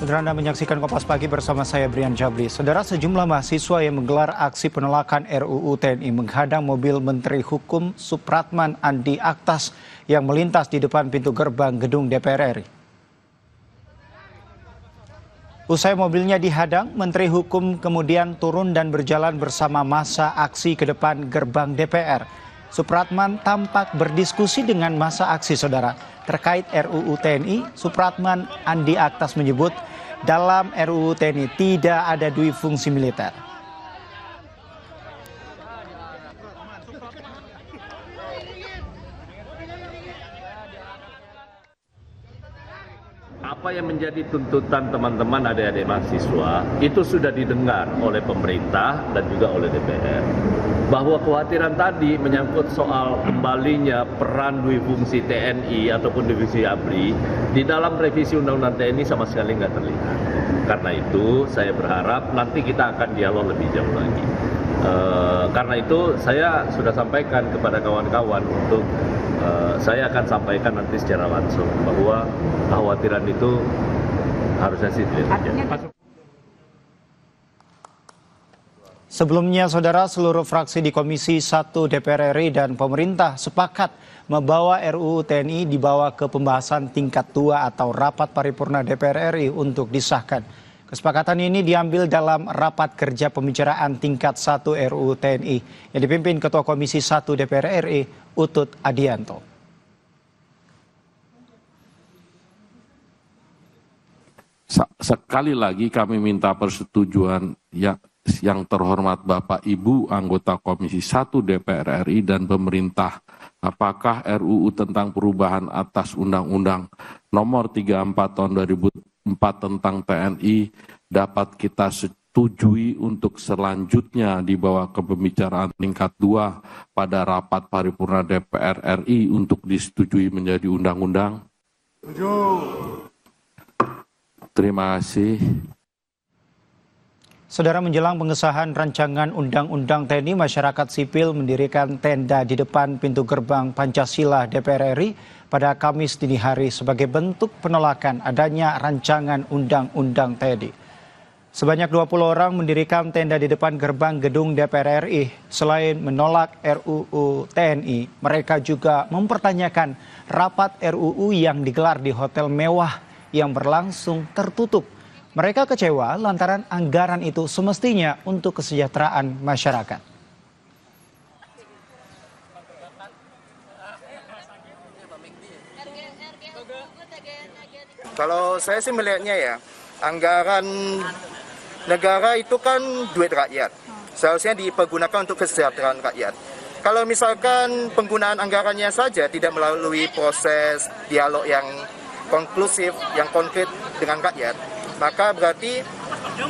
Saudara, Anda menyaksikan Kompas Pagi bersama saya Brian Jabri. Saudara, sejumlah mahasiswa yang menggelar aksi penolakan RUU TNI menghadang mobil Menteri Hukum Supratman Andi Aktas yang melintas di depan pintu gerbang gedung DPR RI. Usai mobilnya dihadang, Menteri Hukum kemudian turun dan berjalan bersama massa aksi ke depan gerbang DPR. Supratman tampak berdiskusi dengan massa aksi, saudara. Terkait RUU TNI, Supratman Andi Aktas menyebut dalam RUU TNI tidak ada dui fungsi militer. Apa yang menjadi tuntutan teman-teman adik-adik mahasiswa itu sudah didengar oleh pemerintah dan juga oleh DPR. Bahwa kekhawatiran tadi menyangkut soal kembalinya peran dui fungsi TNI ataupun divisi ABRI di dalam revisi Undang-Undang TNI sama sekali nggak terlihat. Karena itu saya berharap nanti kita akan dialog lebih jauh lagi. Karena itu saya sudah sampaikan kepada kawan-kawan untuk saya akan sampaikan nanti secara langsung bahwa kekhawatiran itu harusnya sih tidak terjadi. Sebelumnya, saudara, seluruh fraksi di Komisi 1 DPR RI dan pemerintah sepakat membawa RUU TNI dibawa ke pembahasan tingkat 2 atau rapat paripurna DPR RI untuk disahkan. Kesepakatan ini diambil dalam rapat kerja pembicaraan tingkat 1 RUU TNI yang dipimpin Ketua Komisi 1 DPR RI, Utut Adianto. Sekali lagi kami minta persetujuan yang terhormat Bapak Ibu anggota Komisi 1 DPR RI dan pemerintah, apakah RUU tentang perubahan atas Undang-Undang Nomor 34 Tahun 2004 tentang TNI dapat kita setujui untuk selanjutnya dibawa ke pembicaraan tingkat 2 pada rapat paripurna DPR RI untuk disetujui menjadi undang-undang? Terima kasih. Saudara, menjelang pengesahan rancangan Undang-Undang TNI, masyarakat sipil mendirikan tenda di depan pintu gerbang Pancasila DPR RI pada Kamis dini hari sebagai bentuk penolakan adanya rancangan Undang-Undang TNI. Sebanyak 20 orang mendirikan tenda di depan gerbang gedung DPR RI. Selain menolak RUU TNI, mereka juga mempertanyakan rapat RUU yang digelar di hotel mewah yang berlangsung tertutup. Mereka kecewa lantaran anggaran itu semestinya untuk kesejahteraan masyarakat. Kalau saya sih melihatnya ya, anggaran negara itu kan duit rakyat. Seharusnya dipergunakan untuk kesejahteraan rakyat. Kalau misalkan penggunaan anggarannya saja tidak melalui proses dialog yang konklusif, yang konkret dengan rakyat, maka berarti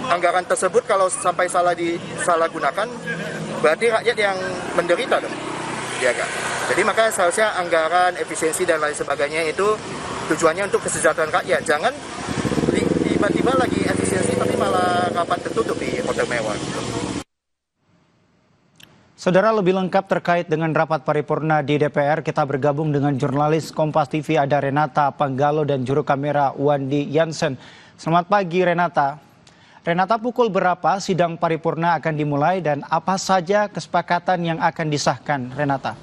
anggaran tersebut kalau sampai disalahgunakan, berarti rakyat yang menderita dong. Ya kan? Jadi maka seharusnya anggaran, efisiensi dan lain sebagainya itu tujuannya untuk kesejahteraan rakyat. Jangan tiba-tiba lagi efisiensi tapi malah rapat tertutup di hotel mewah. Saudara, lebih lengkap terkait dengan rapat paripurna di DPR, kita bergabung dengan jurnalis Kompas TV ada Renata Panggalo dan juru kamera Wandi Jansen. Selamat pagi, Renata. Renata, pukul berapa sidang paripurna akan dimulai dan apa saja kesepakatan yang akan disahkan, Renata?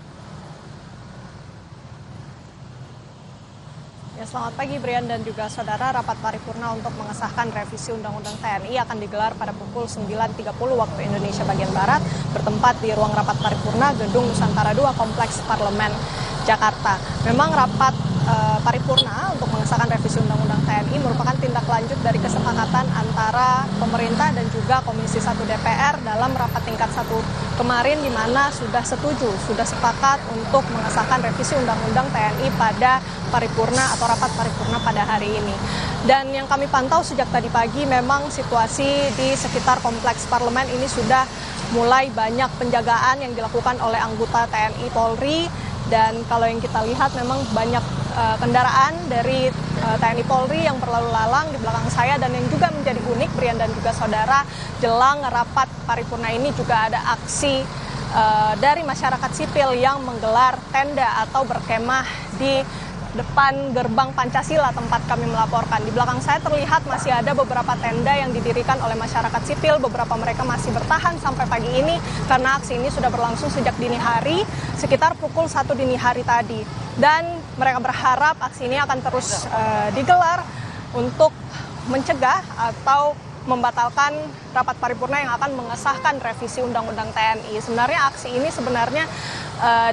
Ya, selamat pagi Brian dan juga saudara. Rapat paripurna untuk mengesahkan revisi Undang-Undang TNI akan digelar pada pukul 9.30 waktu Indonesia bagian Barat, bertempat di ruang rapat paripurna Gedung Nusantara 2 Kompleks Parlemen Jakarta. Memang rapat paripurna untuk mengesahkan revisi Undang-Undang TNI merupakan tindak lanjut dari kesepakatan antara pemerintah dan juga Komisi 1 DPR dalam rapat tingkat 1 kemarin, di mana sudah sepakat untuk mengesahkan revisi Undang-Undang TNI pada paripurna atau rapat paripurna pada hari ini. Dan yang kami pantau sejak tadi pagi, memang situasi di sekitar kompleks parlemen ini sudah mulai banyak penjagaan yang dilakukan oleh anggota TNI Polri. Dan kalau yang kita lihat memang banyak kendaraan dari TNI Polri yang berlalu lalang di belakang saya, dan yang juga menjadi unik Brian dan juga saudara, jelang rapat paripurna ini juga ada aksi dari masyarakat sipil yang menggelar tenda atau berkemah di depan gerbang Pancasila tempat kami melaporkan. Di belakang saya terlihat masih ada beberapa tenda yang didirikan oleh masyarakat sipil. Beberapa mereka masih bertahan sampai pagi ini karena aksi ini sudah berlangsung sejak dini hari, sekitar pukul 1 dini hari tadi. Dan mereka berharap aksi ini akan terus digelar untuk mencegah atau membatalkan rapat paripurna yang akan mengesahkan revisi Undang-Undang TNI. Sebenarnya aksi ini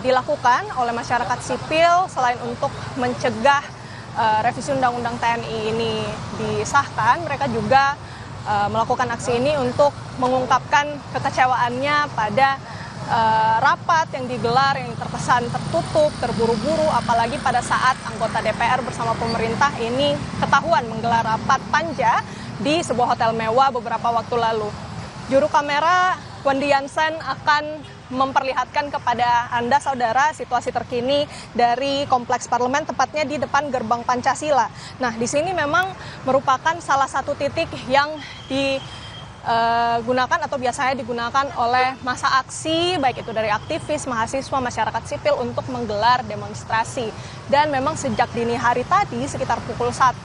dilakukan oleh masyarakat sipil selain untuk mencegah revisi Undang-Undang TNI ini disahkan, mereka juga melakukan aksi ini untuk mengungkapkan kekecewaannya pada rapat yang digelar yang terkesan tertutup, terburu-buru, apalagi pada saat anggota DPR bersama pemerintah ini ketahuan menggelar rapat panja di sebuah hotel mewah beberapa waktu lalu. Juru kamera Wendy Jansen akan memperlihatkan kepada Anda, saudara, situasi terkini dari Kompleks Parlemen, tepatnya di depan Gerbang Pancasila. Nah, di sini memang merupakan salah satu titik yang digunakan atau biasanya digunakan oleh massa aksi, baik itu dari aktivis, mahasiswa, masyarakat sipil untuk menggelar demonstrasi. Dan memang sejak dini hari tadi, sekitar pukul 1,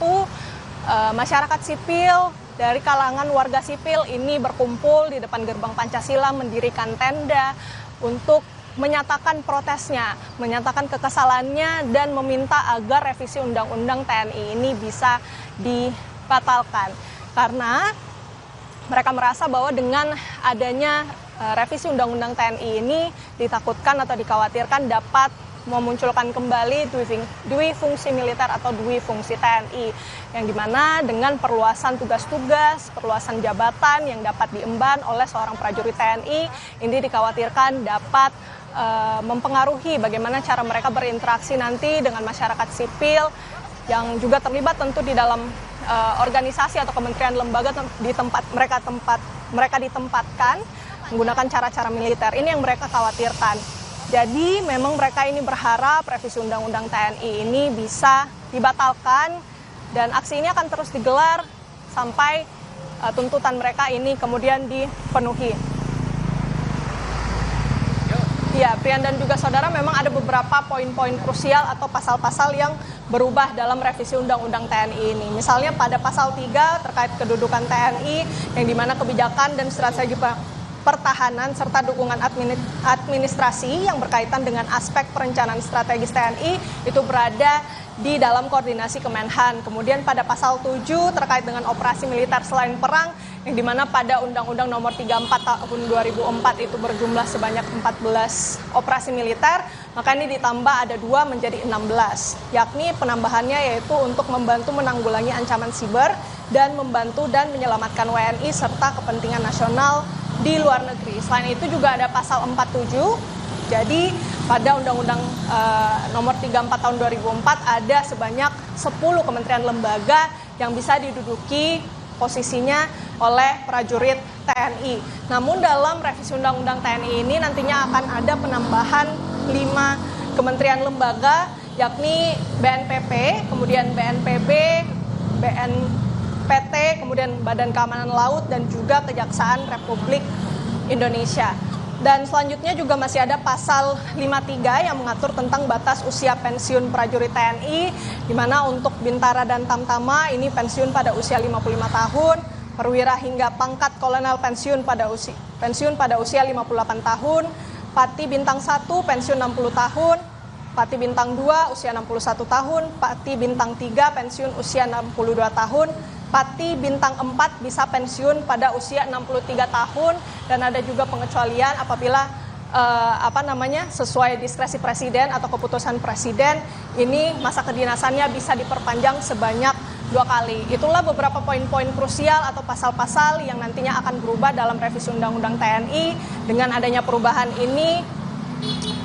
masyarakat sipil dari kalangan warga sipil ini berkumpul di depan gerbang Pancasila, mendirikan tenda untuk menyatakan protesnya, menyatakan kekesalannya, dan meminta agar revisi Undang-Undang TNI ini bisa dibatalkan. Karena mereka merasa bahwa dengan adanya revisi Undang-Undang TNI ini ditakutkan atau dikhawatirkan dapat memunculkan kembali dui fungsi militer atau dui fungsi TNI, yang dimana dengan perluasan tugas-tugas, perluasan jabatan yang dapat diemban oleh seorang prajurit TNI, ini dikhawatirkan dapat mempengaruhi bagaimana cara mereka berinteraksi nanti dengan masyarakat sipil yang juga terlibat tentu di dalam organisasi atau kementerian lembaga di tempat mereka ditempatkan menggunakan cara-cara militer. Ini yang mereka khawatirkan. Jadi memang mereka ini berharap revisi Undang-Undang TNI ini bisa dibatalkan dan aksi ini akan terus digelar sampai tuntutan mereka ini kemudian dipenuhi. Ya, Prian dan juga saudara, memang ada beberapa poin-poin krusial atau pasal-pasal yang berubah dalam revisi Undang-Undang TNI ini. Misalnya pada pasal 3 terkait kedudukan TNI yang dimana kebijakan dan strategi pertahanan serta dukungan administrasi yang berkaitan dengan aspek perencanaan strategis TNI itu berada di dalam koordinasi Kemenhan. Kemudian pada pasal 7 terkait dengan operasi militer selain perang yang dimana pada Undang-Undang Nomor 34 tahun 2004 itu berjumlah sebanyak 14 operasi militer, maka ini ditambah ada 2 menjadi 16, yakni penambahannya yaitu untuk membantu menanggulangi ancaman siber dan membantu dan menyelamatkan WNI serta kepentingan nasional di luar negeri. Selain itu juga ada pasal 47. Jadi pada Undang-Undang Nomor 34 tahun 2004 ada sebanyak 10 kementerian lembaga yang bisa diduduki posisinya oleh prajurit TNI. Namun dalam revisi Undang-Undang TNI ini nantinya akan ada penambahan 5 kementerian lembaga, yakni BNPP, kemudian BNPB, BNPT, kemudian Badan Keamanan Laut, dan juga Kejaksaan Republik Indonesia. Dan selanjutnya juga masih ada pasal 53 yang mengatur tentang batas usia pensiun prajurit TNI, di mana untuk Bintara dan Tamtama ini pensiun pada usia 55 tahun, perwira hingga pangkat kolonel pensiun pada usia 58 tahun, Pati Bintang 1 pensiun 60 tahun, Pati Bintang 2 usia 61 tahun, Pati Bintang 3 pensiun usia 62 tahun, Pati Bintang 4 bisa pensiun pada usia 63 tahun, dan ada juga pengecualian apabila sesuai diskresi presiden atau keputusan presiden, ini masa kedinasannya bisa diperpanjang sebanyak 2 kali. Itulah beberapa poin-poin krusial atau pasal-pasal yang nantinya akan berubah dalam revisi Undang-Undang TNI. Dengan adanya perubahan ini,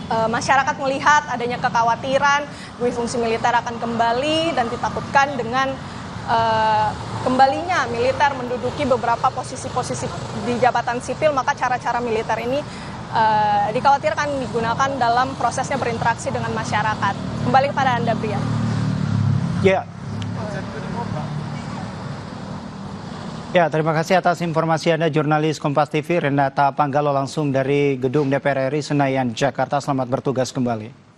masyarakat melihat adanya kekhawatiran dui fungsi militer akan kembali dan ditakutkan dengan kembalinya militer menduduki beberapa posisi-posisi di jabatan sipil, maka cara-cara militer ini dikhawatirkan digunakan dalam prosesnya berinteraksi dengan masyarakat. Kembali kepada Anda, Brian. Ya, terima kasih atas informasi Anda, jurnalis Kompas TV Renata Panggalo langsung dari Gedung DPR RI Senayan, Jakarta. Selamat bertugas kembali.